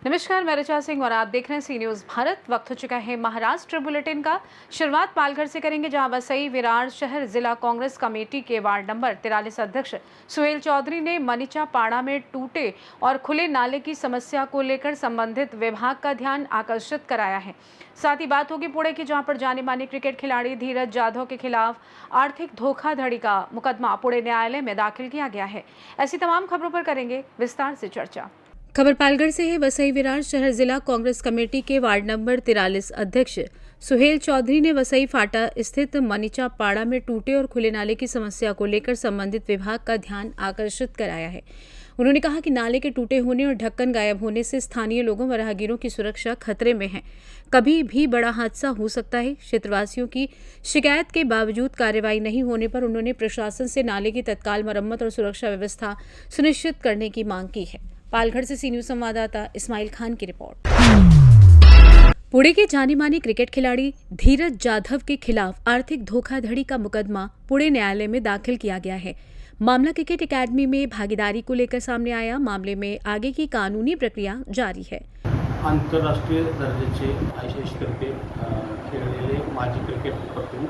नमस्कार, मैं ऋचा सिंह और आप देख रहे हैं सी न्यूज़ भारत। वक्त हो चुका है महाराष्ट्र बुलेटिन का। शुरुआत पालघर से करेंगे, जहां वसई विरार शहर जिला कांग्रेस कमेटी के वार्ड नंबर 43 अध्यक्ष सुहेल चौधरी ने मनीचा पाड़ा में टूटे और खुले नाले की समस्या को लेकर संबंधित विभाग का ध्यान आकर्षित कराया है। साथ ही बात होगी पुणे की, जहां पर जाने माने क्रिकेट खिलाड़ी धीरज जाधव के खिलाफ आर्थिक धोखाधड़ी का मुकदमा पुणे न्यायालय में दाखिल किया गया है। ऐसी तमाम खबरों पर करेंगे विस्तार से चर्चा। खबर पालघर से है। वसई विरार शहर जिला कांग्रेस कमेटी के वार्ड नंबर 43 अध्यक्ष सुहेल चौधरी ने वसई फाटा स्थित मनीचा पाड़ा में टूटे और खुले नाले की समस्या को लेकर संबंधित विभाग का ध्यान आकर्षित कराया है। उन्होंने कहा कि नाले के टूटे होने और ढक्कन गायब होने से स्थानीय लोगों व राहगीरों की सुरक्षा खतरे में है। कभी भी बड़ा हादसा हो सकता है। क्षेत्रवासियों की शिकायत के बावजूद कार्रवाई नहीं होने पर उन्होंने प्रशासन से नाले की तत्काल मरम्मत और सुरक्षा व्यवस्था सुनिश्चित करने की मांग की है। पालघर से सी न्यूज़ संवाददाता इस्माइल खान की रिपोर्ट। पुणे के जाने माने क्रिकेट खिलाड़ी धीरज जाधव के खिलाफ आर्थिक धोखाधड़ी का मुकदमा पुणे न्यायालय में दाखिल किया गया है। मामला क्रिकेट एकेडमी में भागीदारी को लेकर सामने आया। मामले में आगे की कानूनी प्रक्रिया जारी है। आंतरराष्ट्रीय दर्जाचे आयसीसी क्रिकेट खेळलेले माजी क्रिकेटपटू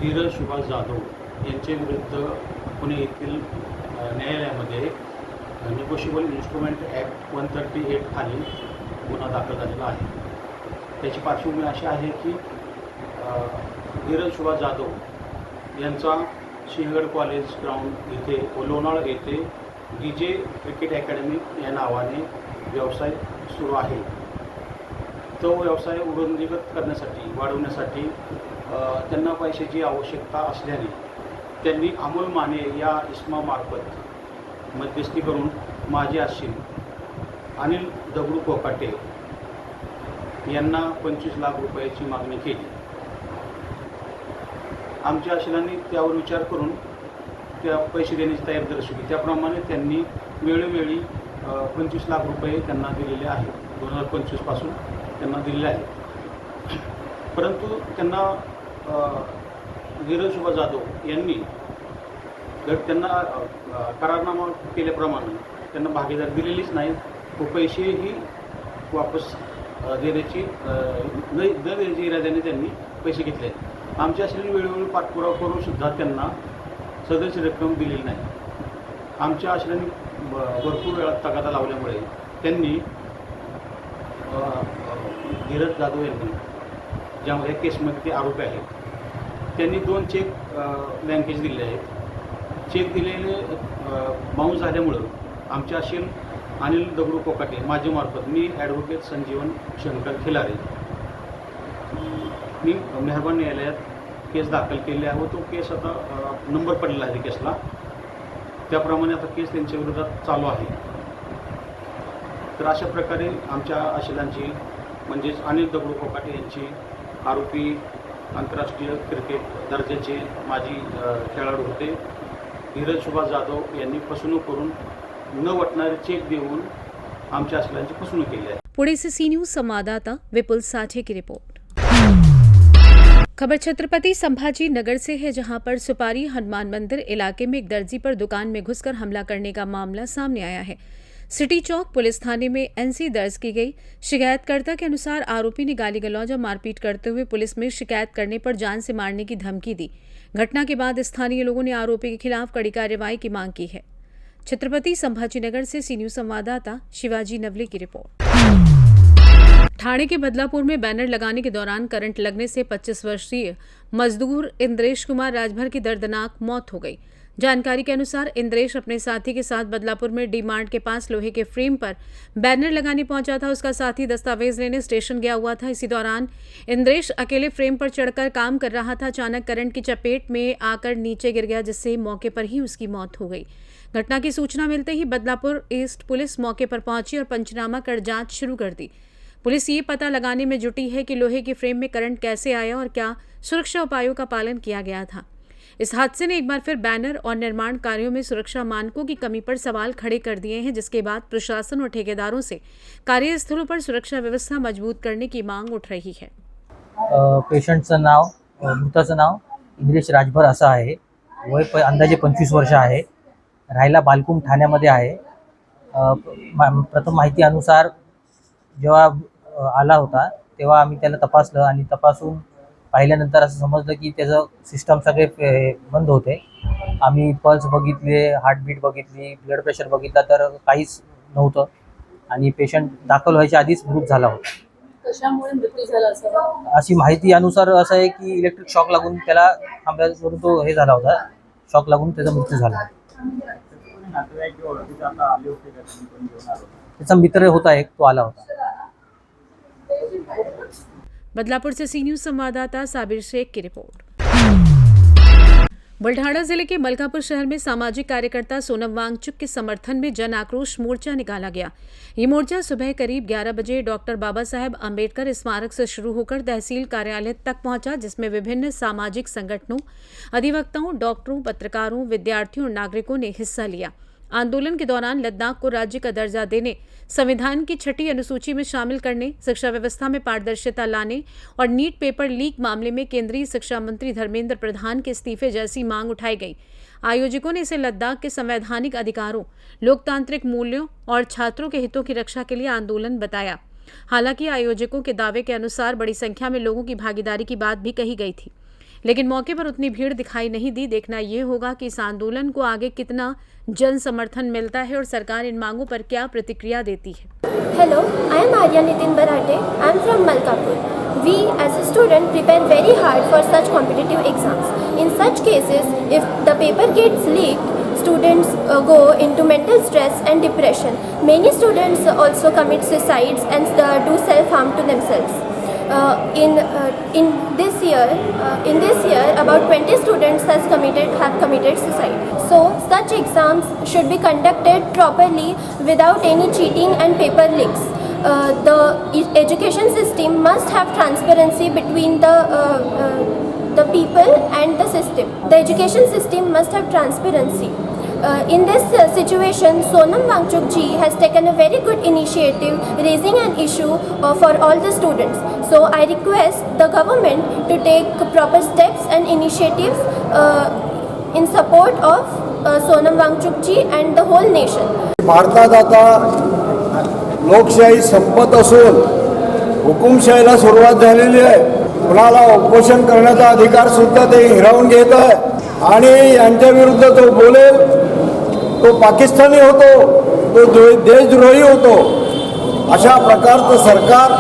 धीरज सुभाष जाधव यांच्या विरुद्ध पुणे येथील न्यायालयामध्ये निगोशिएबल इन्स्ट्रुमेंट ॲक्ट 138 खाली गुन्हा दाखल झालेला आहे। त्याची पार्श्वभूमी अशी आहे की धीरज सुभाष जाधव यांचा सिंहगड कॉलेज ग्राउंड येथे व लोणावळा येथे डीजे क्रिकेट अकॅडमी या नावाने व्यवसाय सुरू आहे। तो व्यवसाय वृद्धिंगत करण्यासाठी वाढवण्यासाठी त्यांना पैशाची आवश्यकता असल्याने त्यांनी अमोल माने या इसमामार्फत मध्यस्थी करून माजी अश्विन अनिल दगडू कोकाटे यांना 25 लाख रुपयाची मागणी केली। आमच्या अश्विनांनी त्यावर विचार करून त्या पैसे देण्याची तयारी दर्शवली। त्याप्रमाणे त्यांनी वेळोवेळी 25 लाख रुपये त्यांना दिलेले आहेत। 2025 पासून त्यांना दिलेले आहेत। परंतु त्यांना धीरज सुभाष जाधव यांनी त्यांना करारनामा केल्याप्रमाणे त्यांना भागीदारी दिलेलीच नाही व पैसेही वापस देण्याची न देण्याच्या इराद्याने त्यांनी पैसे घेतले। आमच्या असलेली वेळोवेळी पाठपुरावा करून सुद्धा त्यांना सदरची रक्कम दिलेली नाही। आमच्या असलेली भरपूर वेळा तगादा लावल्यामुळे त्यांनी धीरज जाधव यांनी ज्यामध्ये केसमध्ये ते आरोपी आहेत त्यांनी 2 चेक बँकेचे दिले आहेत। चेक दिलेले बाउन्स झाल्यामुळं आमच्या अश्विन अनिल दगडू कोकाटे माझ्यामार्फत मी ॲडव्होकेट संजीवन शंकर खिलारे मी मेहरबान न्यायालयात केस दाखल केले आहे व तो केस आता नंबर पडलेला आहे केसला। त्याप्रमाणे आता केस त्यांच्या विरोधात चालू आहे। तर अशा प्रकारे आमच्या अश्विनांची म्हणजेच अनिल दगडू कोकाटे यांची आरोपी आंतरराष्ट्रीय क्रिकेट दर्जाचे माजी खेळाडू होते धीरज सुभाष जाधव यांनी फसवणूक करून न वटणारे चेक देऊन आमच्या अश्विनांची फसवणूक केली आहे। पुणे से सी न्यूज़ संवाददाता विपुल साठे की रिपोर्ट। खबर छत्रपति संभाजी नगर से है, जहां पर सुपारी हनुमान मंदिर इलाके में एक दर्जी पर दुकान में घुसकर हमला करने का मामला सामने आया है। सिटी चौक पुलिस थाने में एनसी दर्ज की गई। शिकायतकर्ता के अनुसार आरोपी ने गाली गलौज और मारपीट करते हुए पुलिस में शिकायत करने पर जान से मारने की धमकी दी। घटना के बाद स्थानीय लोगों ने आरोपी के खिलाफ कड़ी कार्रवाई की मांग की है। छत्रपति संभाजीनगर से सी न्यूज़ संवाददाता शिवाजी नवले की रिपोर्ट। ठाणे के बदलापुर में बैनर लगाने के दौरान करंट लगने से 25 वर्षीय मजदूर इंद्रेश कुमार राजभर की दर्दनाक मौत हो गई। जानकारी के अनुसार इंद्रेश अपने साथी के साथ बदलापुर में डी मार्ट के पास लोहे के फ्रेम पर बैनर लगाने पहुंचा था। उसका साथी दस्तावेज लेने स्टेशन गया हुआ था। इसी दौरान इंद्रेश अकेले फ्रेम पर चढ़कर काम कर रहा था। अचानक करंट की चपेट में आकर नीचे गिर गया, जिससे मौके पर ही उसकी मौत हो गई। घटना की सूचना मिलते ही बदलापुर ईस्ट पुलिस मौके पर पहुंची और पंचनामा कर जांच शुरू कर दी। पुलिस ये पता लगाने में जुटी है कि लोहे की फ्रेम में करंट कैसे आया और क्या सुरक्षा उपायों का पालन किया गया था। इस हादसे ने एक बार फिर बैनर और निर्माण कार्यों में सुरक्षा मानकों की कमी पर सवाल खड़े कर दिए हैं, जिसके बाद प्रशासन और ठेकेदारों से कार्यस्थलों पर सुरक्षा व्यवस्था मजबूत करने की मांग उठ रही है। पेशंटचं नाव मृताचं नाव इंद्रेश राजभर असं आहे. वय अंदाजे 25 वर्ष आहे. राहायला बालकुम ठाण्यामध्ये आहे. प्रथम माहिती अनुसार जेव्हा आला होता तेव्हा आम्ही त्याला तपासलं आणि तपासून पाहिल्यानंतर असं समजलं की त्याचं सिस्टम सगळे बंद होते. आम्ही पल्स बघितले, हार्टबीट बघितली, ब्लड प्रेशर बघितला तर काहीच नव्हतं आणि पेशंट दाखल व्हायच्या आधीच मृत झाला होता. कशामुळे मृत्यू झाला असावा? अशी माहिती अनुसार असं आहे की इलेक्ट्रिक शॉक लागून त्याला थांबल्यावरून तो हे झाला होता, शॉक लागून त्याचा मृत्यू झाला. त्याचा मित्र होता एक, तो आला होता. बदलापुर से सी न्यूज संवाददाता साबिर शेख की रिपोर्ट। बुल्ढाना जिले के मलकापुर शहर में सामाजिक कार्यकर्ता सोनम वांगचुक के समर्थन में जन आक्रोश मोर्चा निकाला गया। ये मोर्चा सुबह करीब 11 बजे डॉक्टर बाबा साहेब अम्बेडकर स्मारक से शुरू होकर तहसील कार्यालय तक पहुंचा, जिसमें विभिन्न सामाजिक संगठनों, अधिवक्ताओं, डॉक्टरों, पत्रकारों, विद्यार्थियों और नागरिकों ने हिस्सा लिया। आंदोलन के दौरान लद्दाख को राज्य का दर्जा देने, संविधान की 6ठी अनुसूची में शामिल करने, शिक्षा व्यवस्था में पारदर्शिता लाने और नीट पेपर लीक मामले में केंद्रीय शिक्षा मंत्री धर्मेंद्र प्रधान के इस्तीफे जैसी मांग उठाई गई। आयोजकों ने इसे लद्दाख के संवैधानिक अधिकारों, लोकतांत्रिक मूल्यों और छात्रों के हितों की रक्षा के लिए आंदोलन बताया। हालांकि आयोजकों के दावे के अनुसार बड़ी संख्या में लोगों की भागीदारी की बात भी कही गई थी, लेकिन मौके पर उतनी भीड़ दिखाई नहीं दी। देखना ये होगा कि इस आंदोलन को आगे कितना जन समर्थन मिलता है और सरकार इन मांगों पर क्या प्रतिक्रिया देती है। Hello, I am Arya Nitin Barate. I am from Malkapur. We as a student prepare very hard for such competitive exams. In such cases, if the paper gets leaked, students go into mental stress and depression. Many students also commit suicides and do self-harm to themselves. In this year, about 20 students have committed suicide. So such exams should be conducted properly without any cheating and paper leaks. The education system must have transparency between the people and the system. The education system must have transparency. In this situation, Sonam Wangchuk ji has taken a very good initiative, raising an issue for all the students. So I request the government to take proper steps and initiatives in support of Sonam Wangchuk ji and the whole nation. भारतात आता लोकशाही संपत असून हुकुमशाहीला सुरुवात झालेली आहे. कुणाला उपोषण करण्याचा अधिकार सुद्धा ते हिरावून घेत आहे आणि यांच्या विरुद्ध जो बोलेल तो पाकिस्तानी होतो, तो देशद्रोही होतो. अशा प्रकारचं सरकार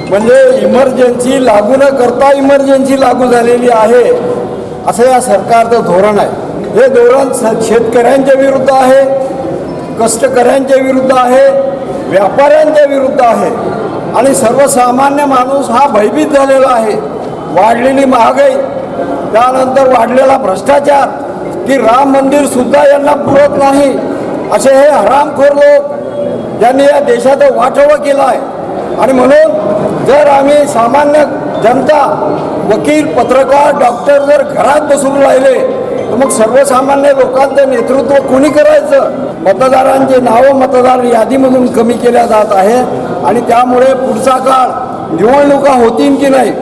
म्हणजे इमर्जन्सी लागू न करता इमर्जन्सी लागू झालेली आहे असं या सरकारचं धोरण आहे. हे धोरण शेतकऱ्यांच्या विरुद्ध आहे, कष्टकऱ्यांच्या विरुद्ध आहे, व्यापाऱ्यांच्या विरुद्ध आहे आणि सर्वसामान्य माणूस हा भयभीत झालेला आहे. वाढलेली महागाई, त्यानंतर वाढलेला भ्रष्टाचार, की राम मंदिर सुद्धा यांना पुरत नाही असे हे हरामखोर लोक ज्यांनी या देशाचं वाटोळं केलं आहे. आणि म्हणून जर आम्ही सामान्य जनता, वकील, पत्रकार, डॉक्टर जर घरात बसून राहिले तर मग सर्वसामान्य लोकांचं नेतृत्व कोणी करायचं? मतदारांचे नावं मतदार यादीमधून कमी केल्या जात आहे आणि त्यामुळे पुढचा काळ निवडणुका होतील की नाही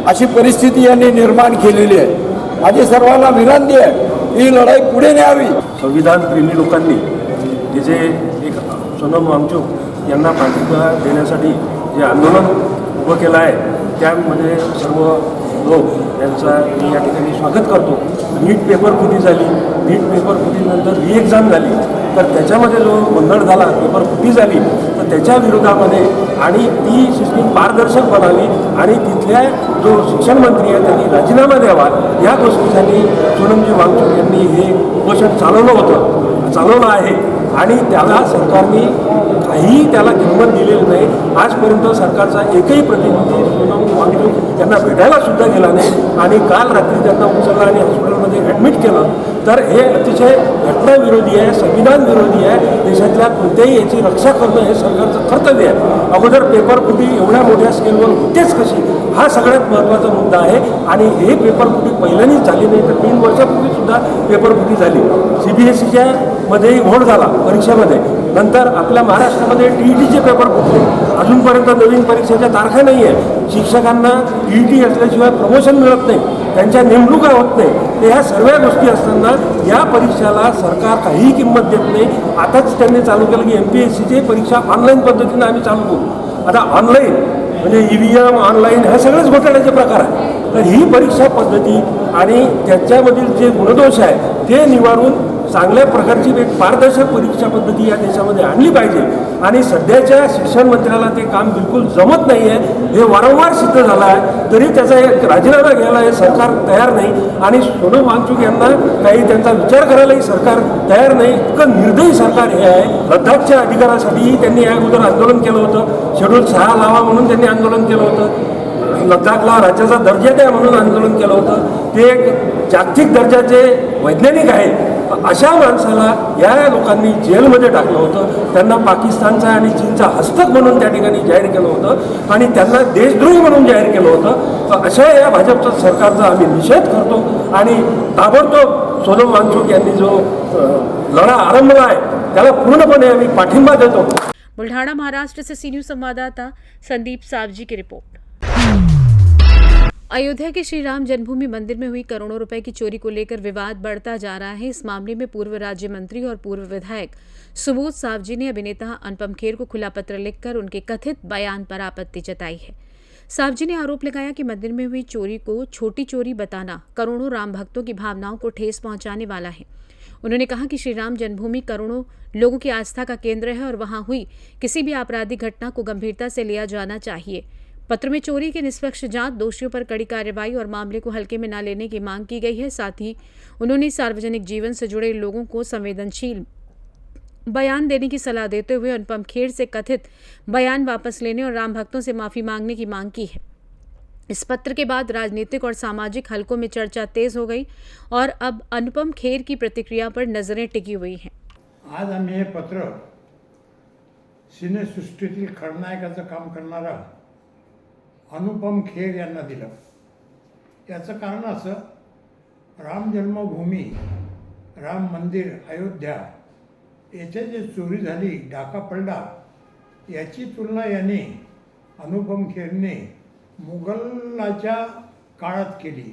अशी परिस्थिती यांनी निर्माण केलेली आहे. माझी सर्वांना विनंती आहे ही लढाई पुढे न्यावी. संविधान प्रेमी लोकांनी हे जे एक सोनम वांगचुक यांना पाठिंबा देण्यासाठी जे आंदोलन उभं केलं आहे त्यामध्ये सर्व लोक यांचा मी या ठिकाणी स्वागत करतो. नीट पेपर फुटी झाली, नीट पेपर फुटीनंतर री एक्झाम झाली तर त्याच्यामध्ये जो गोंधळ झाला, पेपर फुटी झाली तर त्याच्या विरोधामध्ये आणि ती सिस्टीम पारदर्शक बनावी आणि तिथल्या जो शिक्षण मंत्री आहे त्यांनी राजीनामा द्यावा या गोष्टीसाठी सोनमजी वांगचुक यांनी हे उपोषण चालवलं आहे आणि त्याला सरकारने काहीही त्याला किंमत दिलेली नाही. आजपर्यंत सरकारचा एकही प्रतिनिधी सोनम वांगचुक यांना भेटायला सुद्धा गेला नाही आणि काल रात्री त्यांना उचललं आणि हॉस्पिटलमध्ये ॲडमिट केलं. तर हे अतिशय घटनाविरोधी आहे, संविधान विरोधी आहे. देशातल्या कोणत्याही याची रक्षा करणं हे सरकारचं कर्तव्य आहे. अगोदर पेपरफुटी एवढ्या मोठ्या स्केलवर होतेच कशी हा सगळ्यात महत्त्वाचा मुद्दा आहे आणि हे पेपरफुटी पहिल्यांदाच झाली नाही तर 3 वर्षापूर्वी सुद्धा पेपरफुटी झाली. CBSEच्या मध्ये घोळ झाला परीक्षेमध्ये, नंतर आपल्या महाराष्ट्रामध्ये TETचे पेपर फुटले. अजूनपर्यंत नवीन परीक्षेच्या तारखा नाही आहे. शिक्षकांना TET असल्याशिवाय प्रमोशन मिळत नाही. त्यांच्या नेमणुका होत नाही. तर ह्या सर्व गोष्टी असताना या परीक्षाला सरकार काहीही किंमत देत नाही. आताच त्यांनी चालू केलं की MPSCची परीक्षा ऑनलाईन पद्धतीनं आम्ही चालू करू. आता ऑनलाईन म्हणजे EVM ऑनलाईन ह्या सगळेच घोटाळ्याचे प्रकार आहे. तर ही परीक्षा पद्धती आणि त्याच्यामधील जे गुणदोष आहे ते निवारून चांगल्या प्रकारची एक पारदर्शक परीक्षा पद्धती या देशामध्ये आणली पाहिजे. आणि सध्याच्या शिक्षण मंत्र्याला ते काम बिलकुल जमत नाही आहे, हे वारंवार सिद्ध झालं आहे. तरी त्याचा एक राजीनामा घ्यायला हे सरकार तयार नाही. आणि सोनम वांगचुक यांना काही त्यांचा विचार करायलाही सरकार तयार नाही. इतकं निर्दयी सरकार हे आहे. लडाखच्या अधिकारासाठीही त्यांनी या अगोदर आंदोलन केलं होतं. शेड्यूल 6 लावा म्हणून त्यांनी आंदोलन केलं होतं. लडाखला राज्याचा दर्जा द्या म्हणून आंदोलन केलं होतं. ते एक जागतिक दर्जाचे वैज्ञानिक आहे. अशा माणसाला या लोकांनी जेलमध्ये टाकलं होतं. त्यांना पाकिस्तानचा आणि चीनचा हस्तक म्हणून त्या ठिकाणी जाहीर केलं होतं आणि त्यांना देशद्रोही म्हणून जाहीर केलं होतं. तर अशा या भाजपच्या सरकारचा आम्ही निषेध करतो आणि ताबडतोब सोनम वांगचुक यांनी जो लढा आरंभला आहे त्याला पूर्णपणे आम्ही पाठिंबा देतो. बुल्ढाना महाराष्ट्र से सी न्यूज़ संवाददाता संदीप सावजी की रिपोर्ट। अयोध्या के श्री राम जन्मभूमि मंदिर में हुई करोड़ों रुपए की चोरी को लेकर विवाद बढ़ता जा रहा है। इस मामले में पूर्व राज्य मंत्री और पूर्व विधायक सुबोध सावजी ने अभिनेता अनुपम खेर को खुला पत्र लिखकर उनके कथित बयान पर आपत्ति जताई है। सावजी ने आरोप लगाया कि मंदिर में हुई चोरी को छोटी चोरी बताना करोड़ों राम भक्तों की भावनाओं को ठेस पहुंचाने वाला है। उन्होंने कहा कि श्री राम जन्मभूमि करोड़ों लोगों की आस्था का केंद्र है और वहां हुई किसी भी आपराधिक घटना को गंभीरता से लिया जाना चाहिए। पत्र में चोरी की निष्पक्ष जांच, दोषियों पर कड़ी कार्रवाई और मामले को हल्के में न लेने की मांग की गई है। साथ ही उन्होंने सार्वजनिक जीवन से जुड़े लोगों को संवेदनशील बयान देने की सलाह देते हुए अनुपम खेर से कथित बयान वापस लेने और राम भक्तों से माफी मांगने की मांग की है। इस पत्र के बाद राजनीतिक और सामाजिक हलकों में चर्चा तेज हो गई और अब अनुपम खेर की प्रतिक्रिया पर नजरें टिकी हुई हैं। आज आम्ही हे पत्र सिनेसृष्टीतील खलनायकाचं काम करणारा अनुपम खेर यांना दिलं। याचं कारण असं, राम जन्मभूमी, राम मंदिर, अयोध्या येथे जे चोरी झाली, डाका पडला, याची तुलना यांनी अनुपम खेरने मुघलाच्या काळात केली।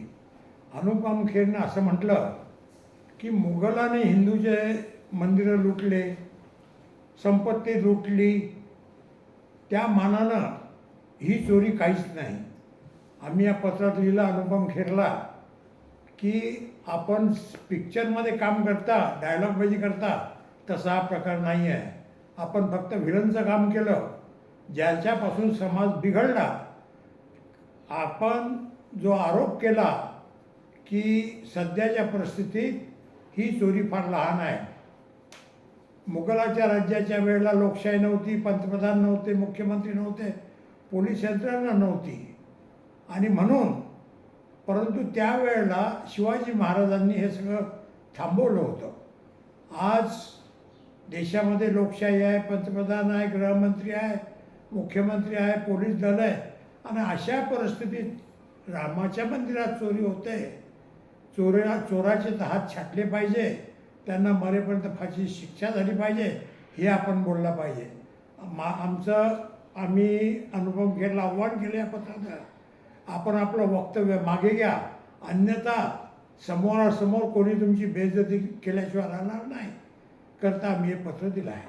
अनुपम खेरने असं म्हटलं की मुघलाने हिंदूचे मंदिरं लुटले, संपत्ती लुटली, त्या मानानं ही चोरी काहीच नाही। आम्ही या पत्रात लिहिलं अनुपम खेरला की आपण पिक्चरमध्ये काम करता, डायलॉगबाजी करता, तसा हा प्रकार नाही आहे। आपण फक्त व्हिलनचं काम केलं, ज्याच्यापासून समाज बिघडला। आपण जो आरोप केला की सध्याच्या परिस्थितीत ही चोरी फार लहान आहे। मुघलाच्या राज्याच्या वेळेला लोकशाही नव्हती, पंतप्रधान नव्हते, मुख्यमंत्री नव्हते, पोलीस यंत्रणा नव्हती आणि म्हणून, परंतु त्यावेळेला शिवाजी महाराजांनी हे सगळं थांबवलं होतं। आज देशामध्ये लोकशाही आहे, पंतप्रधान आहे, गृहमंत्री आहे, मुख्यमंत्री आहे, पोलीस दल आहे आणि अशा परिस्थितीत रामाच्या मंदिरात चोरी होते। चोराचे तर हात छाटले पाहिजे, त्यांना मरेपर्यंत फाशी शिक्षा झाली पाहिजे, हे आपण बोलला पाहिजे। आम्ही अनुपम खेरला आव्हान केले या पत्रात, आपण आपलं वक्तव्य मागे घ्या, अन्यथा समोरासमोर कोणी तुमची बेइज्जती केल्याशिवाय राहणार नाही करता आम्ही हे पत्र दिलं आहे।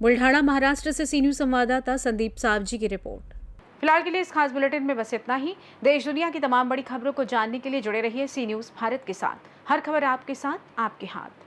बुल्ढाना महाराष्ट्र से सी न्यूज़ संवाददाता संदीप सावजी की रिपोर्ट। फिलहाल के लिए इस खास बुलेटिन में बस इतना ही। देश दुनिया की तमाम बड़ी खबरों को जानने के लिए जुड़े रहिए सी न्यूज़ भारत के साथ। हर खबर आपके साथ, आपके हाथ।